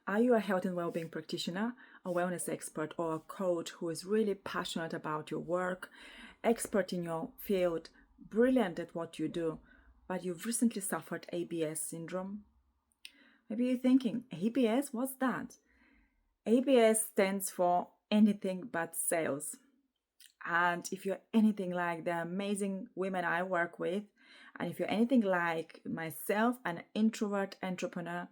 Are you a health and well-being practitioner, a wellness expert, or a coach who is really passionate about your work, expert in your field, brilliant at what you do, but you've recently suffered ABS syndrome? Maybe you're thinking, ABS, what's that? ABS stands for anything but sales. And if you're anything like the amazing women I work with, and if you're anything like myself, an introvert entrepreneur,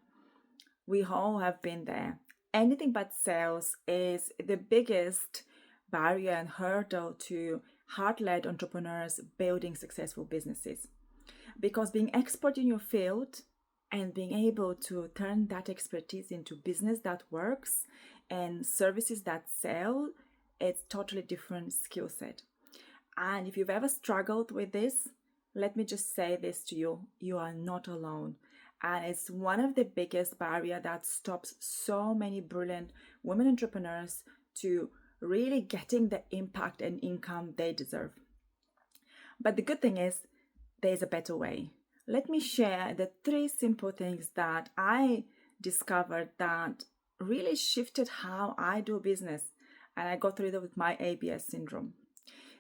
we all have been there. Anything but sales is the biggest barrier and hurdle to heart-led entrepreneurs building successful businesses. Because being expert in your field and being able to turn that expertise into business that works and services that sell, it's totally different skill set. And if you've ever struggled with this, let me just say this to you: you are not alone. And it's one of the biggest barriers that stops so many brilliant women entrepreneurs to really getting the impact and income they deserve. But the good thing is, there's a better way. Let me share the 3 simple things that I discovered that really shifted how I do business, and I got rid of my ABS syndrome.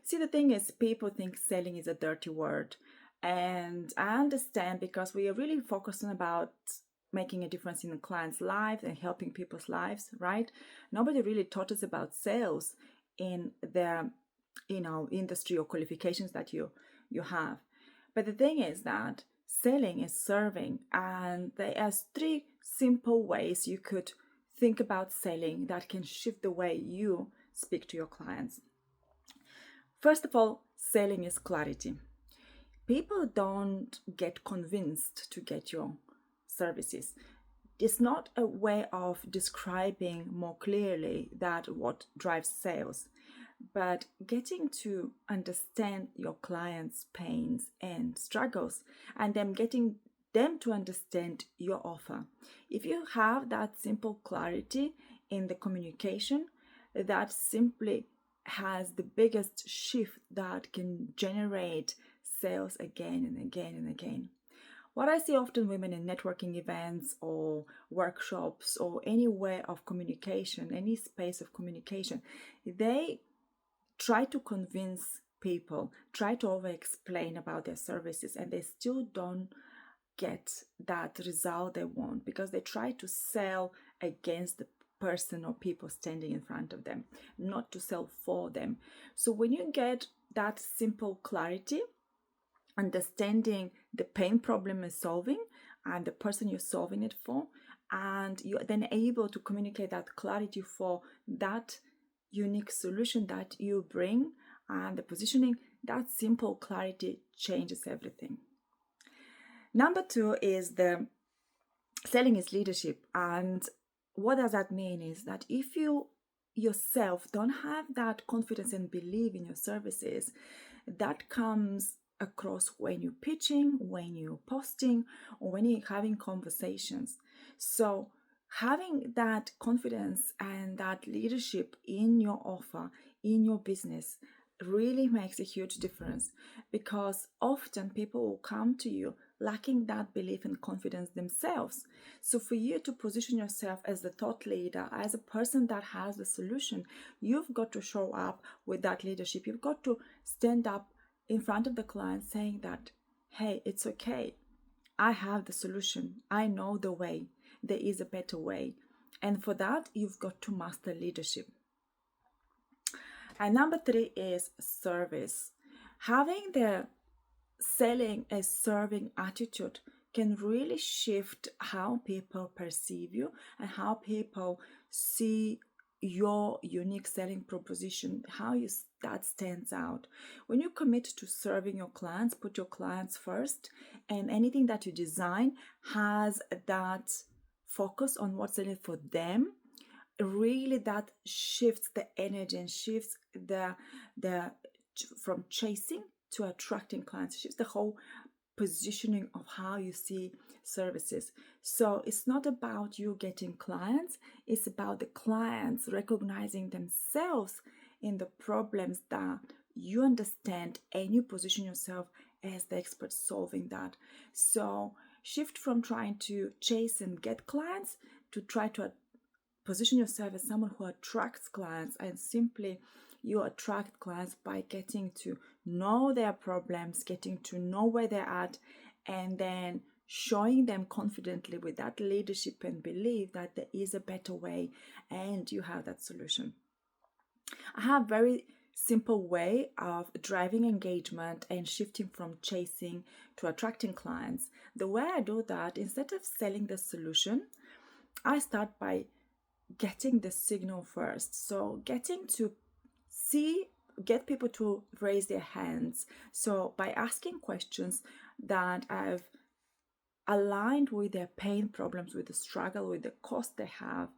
See, the thing is, people think selling is a dirty word, and I understand, because we are really focused on about making a difference in the client's lives and helping people's lives, right? Nobody really taught us about sales in the industry or qualifications that you have. But the thing is that selling is serving, and there are 3 simple ways you could think about selling that can shift the way you speak to your clients. First of all, selling is clarity. People don't get convinced to get your services. It's not a way of describing more clearly that what drives sales, but getting to understand your clients' pains and struggles, and then getting them to understand your offer. If you have that simple clarity in the communication, that simply has the biggest shift that can generate sales again and again and again. What I see often women in networking events or workshops or any way of communication, any space of communication, they try to convince people, try to over-explain about their services, and they still don't get that result they want, because they try to sell against the person or people standing in front of them, not to sell for them. So when you get that simple clarity, understanding the pain problem is solving and the person you're solving it for, and you're then able to communicate that clarity for that unique solution that you bring and the positioning, that simple clarity changes everything. Number 2 is the selling is leadership. And what does that mean is that if you yourself don't have that confidence and belief in your services, that comes across when you're pitching, when you're posting, or when you're having conversations. So having that confidence and that leadership in your offer, in your business, really makes a huge difference, because often people will come to you lacking that belief and confidence themselves. So for you to position yourself as the thought leader, as a person that has the solution, you've got to show up with that leadership. You've got to stand up in front of the client saying that, hey, it's okay. I have the solution. I know the way. There is a better way. And for that, you've got to master leadership. And number 3 is service. Having the selling a serving attitude can really shift how people perceive you and how people see your unique selling proposition, how that stands out. When you commit to serving your clients, put your clients first, and anything that you design has that focus on what's in it for them, really that shifts the energy and shifts the from chasing to attracting clients, shifts the whole positioning of how you see services. So it's not about you getting clients, it's about the clients recognizing themselves in the problems that you understand, and you position yourself as the expert solving that. So shift from trying to chase and get clients to try to position yourself as someone who attracts clients, and simply you attract clients by getting to know their problems, getting to know where they're at, and then showing them confidently with that leadership and belief that there is a better way and you have that solution. I have a very simple way of driving engagement and shifting from chasing to attracting clients. The way I do that, instead of selling the solution, I start by getting the signal first. So getting to get people to raise their hands. So by asking questions that I've aligned with their pain problems, with the struggle, with the cost they have.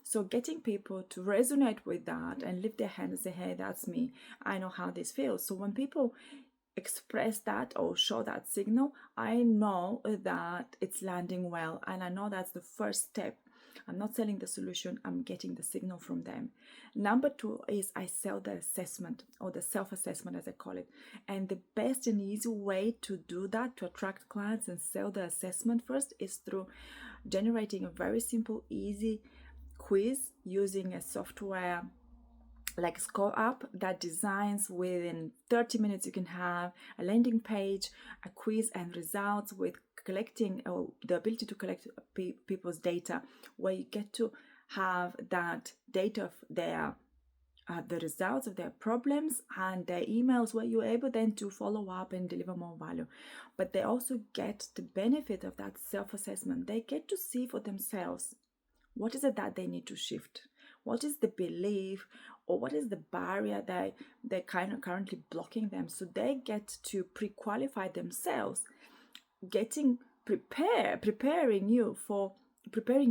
So getting people to resonate with that and lift their hand and say, hey, that's me. I know how this feels. So when people express that or show that signal, I know that it's landing well. And I know that's the first step. I'm not selling the solution, I'm getting the signal from them. Number 2 is I sell the assessment, or the self-assessment as I call it. And the best and easy way to do that, to attract clients and sell the assessment first, is through generating a very simple, easy quiz using a software like Score Up that designs within 30 minutes. You can have a landing page, a quiz, and results with collecting the ability to collect people's data, where you get to have that data of their the results of their problems and their emails, where you're able then to follow up and deliver more value. But they also get the benefit of that self-assessment. They get to see for themselves what is it that they need to shift, what is the belief, or what is the barrier that they're kind of currently blocking them. So they get to pre-qualify themselves, preparing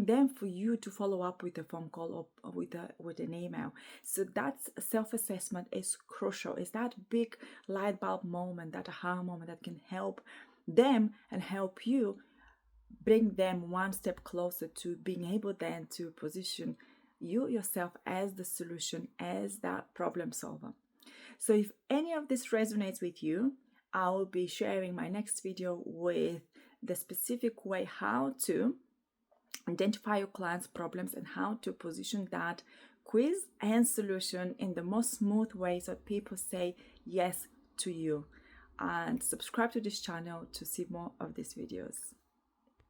them for you to follow up with a phone call or with an email. So that's self-assessment is crucial. It's that big light bulb moment, that aha moment that can help them and help you, bring them one step closer to being able then to position you yourself as the solution, as that problem solver. So if any of this resonates with you, I will be sharing my next video with the specific way how to identify your clients' problems and how to position that quiz and solution in the most smooth way so people say yes to you. And subscribe to this channel to see more of these videos.